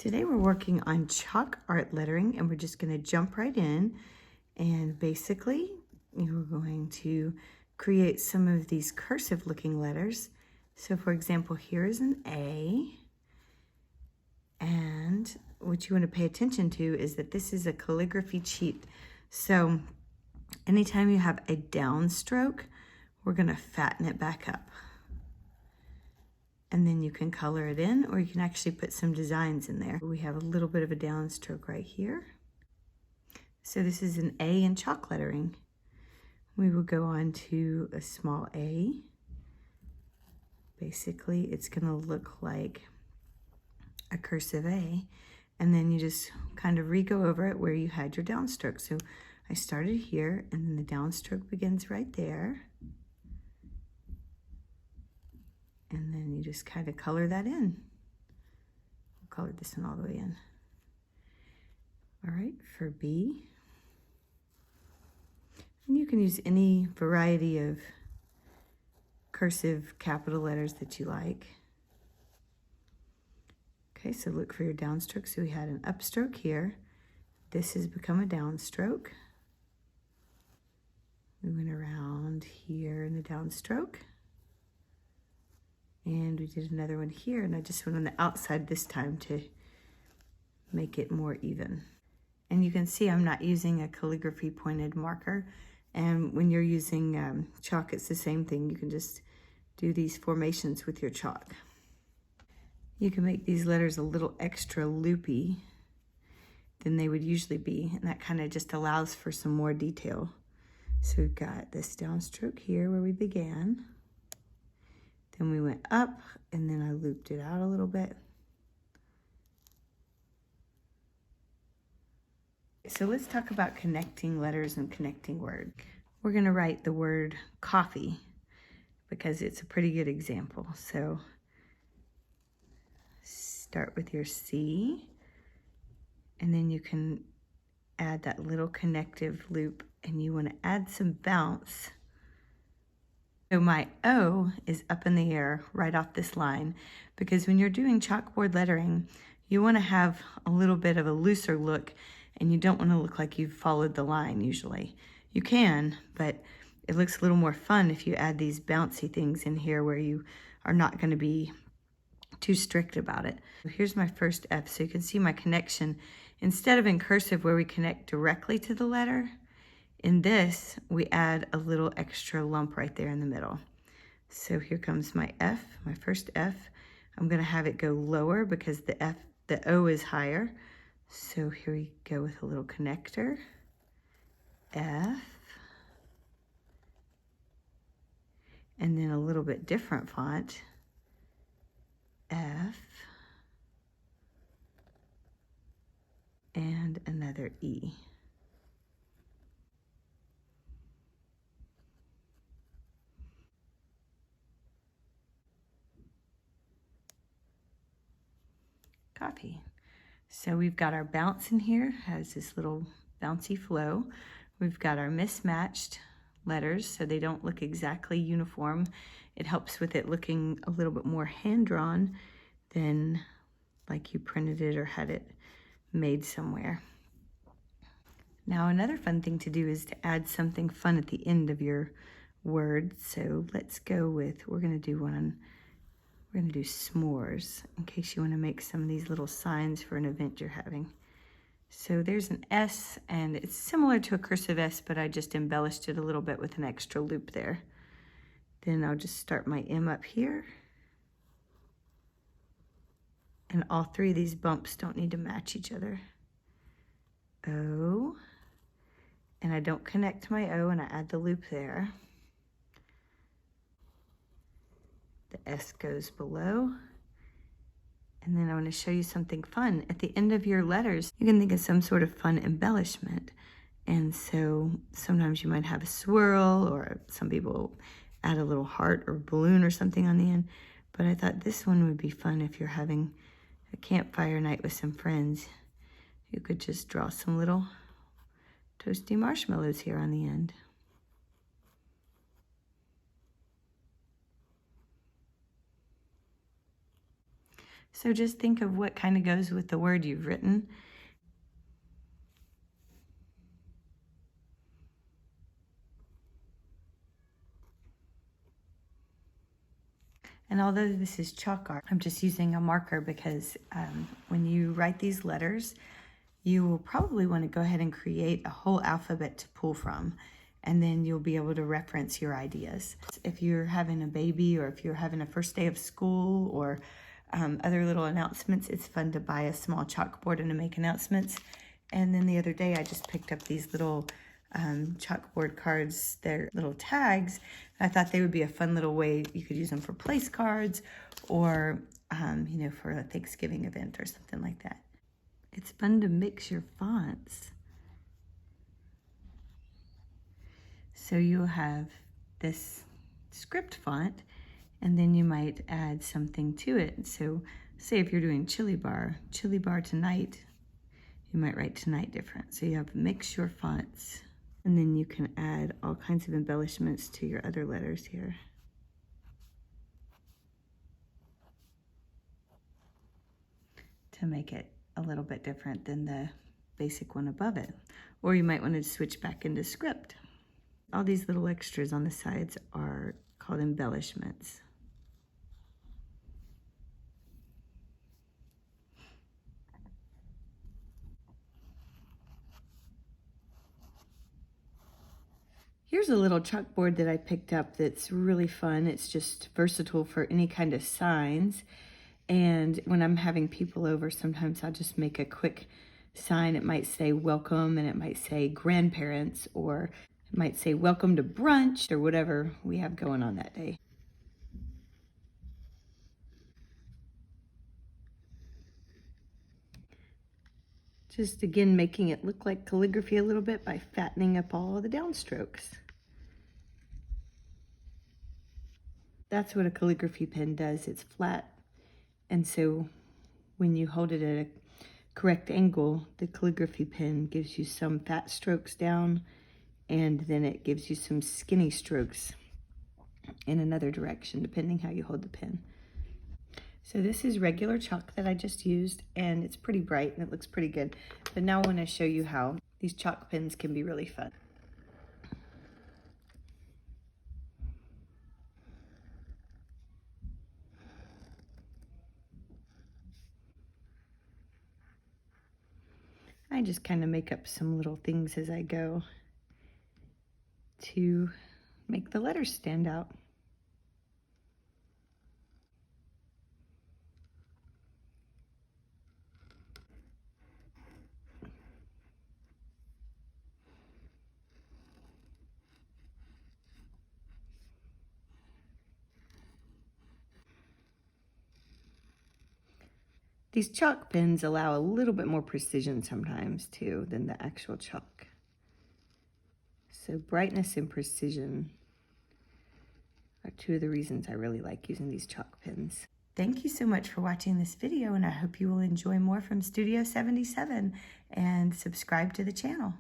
Today we're working on chalk art lettering, and we're just going to jump right in, and basically you're going to create some of these cursive looking letters. So for example, here is an A, and what you want to pay attention to is that this is a calligraphy cheat. So anytime you have a downstroke, we're going to fatten it back up. And then you can color it in, or you can actually put some designs in there. We have a little bit of a downstroke right here. So this is an A in chalk lettering. We will go on to a small a. Basically, it's gonna look like a cursive A. And then you just kind of re-go over it where you had your downstroke. So I started here, and then the downstroke begins right there. And then you just kind of color that in. I'll color this one all the way in. All right, for B. And you can use any variety of cursive capital letters that you like. Okay, so look for your downstroke. So we had an upstroke here. This has become a downstroke. We went around here in the downstroke. And we did another one here, and I just went on the outside this time to make it more even. And you can see I'm not using a calligraphy pointed marker. And when you're using chalk, it's the same thing. You can just do these formations with your chalk. You can make these letters a little extra loopy than they would usually be, and that kind of just allows for some more detail. So we've got this downstroke here where we began. Then we went up, and then I looped it out a little bit. So let's talk about connecting letters and connecting words. We're going to write the word coffee because it's a pretty good example. So start with your C, and then you can add that little connective loop, and you want to add some bounce. So my O is up in the air right off this line, because when you're doing chalkboard lettering, you want to have a little bit of a looser look, and you don't want to look like you've followed the line usually. You can, but it looks a little more fun if you add these bouncy things in here where you are not going to be too strict about it. Here's my first F, so you can see my connection. Instead of in cursive where we connect directly to the letter, in this, we add a little extra lump right there in the middle. So here comes my F, my first F. I'm gonna have it go lower because the O is higher. So here we go with a little connector, F. And then a little bit different font, F. And another E. Coffee. So we've got our bounce in here, has this little bouncy flow. We've got our mismatched letters, so they don't look exactly uniform. It helps with it looking a little bit more hand-drawn than like you printed it or had it made somewhere. Now another fun thing to do is to add something fun at the end of your word. So let's go with, we're gonna do s'mores, in case you want to make some of these little signs for an event you're having. So there's an S, and it's similar to a cursive S, but I just embellished it a little bit with an extra loop there. Then I'll just start my M up here. And all three of these bumps don't need to match each other. O, and I don't connect my O, and I add the loop there. The S goes below. And then I want to show you something fun. At the end of your letters, you can think of some sort of fun embellishment. And so sometimes you might have a swirl, or some people add a little heart or balloon or something on the end. But I thought this one would be fun if you're having a campfire night with some friends. You could just draw some little toasty marshmallows here on the end. So just think of what kind of goes with the word you've written. And although this is chalk art, I'm just using a marker because when you write these letters, you will probably want to go ahead and create a whole alphabet to pull from, and then you'll be able to reference your ideas. If you're having a baby, or if you're having a first day of school, or other little announcements, it's fun to buy a small chalkboard and to make announcements. And then the other day I just picked up these little chalkboard cards. They're little tags. I thought they would be a fun little way. You could use them for place cards, or you know, for a Thanksgiving event or something like that. It's fun to mix your fonts. So you'll have this script font, and then you might add something to it. So say if you're doing chili bar tonight, you might write tonight different. So you have mix your fonts, and then you can add all kinds of embellishments to your other letters here. To make it a little bit different than the basic one above it. Or you might want to switch back into script. All these little extras on the sides are called embellishments. Here's a little chalkboard that I picked up that's really fun. It's just versatile for any kind of signs. And when I'm having people over, sometimes I'll just make a quick sign. It might say welcome, and it might say grandparents, or it might say welcome to brunch, or whatever we have going on that day. Just again, making it look like calligraphy a little bit by fattening up all of the downstrokes. That's what a calligraphy pen does. It's flat. And so when you hold it at a correct angle, the calligraphy pen gives you some fat strokes down, and then it gives you some skinny strokes in another direction, depending how you hold the pen. So this is regular chalk that I just used, and it's pretty bright and it looks pretty good. But now I want to show you how these chalk pens can be really fun. I just kind of make up some little things as I go to make the letters stand out. These chalk pens allow a little bit more precision sometimes too than the actual chalk. So brightness and precision are two of the reasons I really like using these chalk pens. Thank you so much for watching this video, and I hope you will enjoy more from Studio 77 and subscribe to the channel.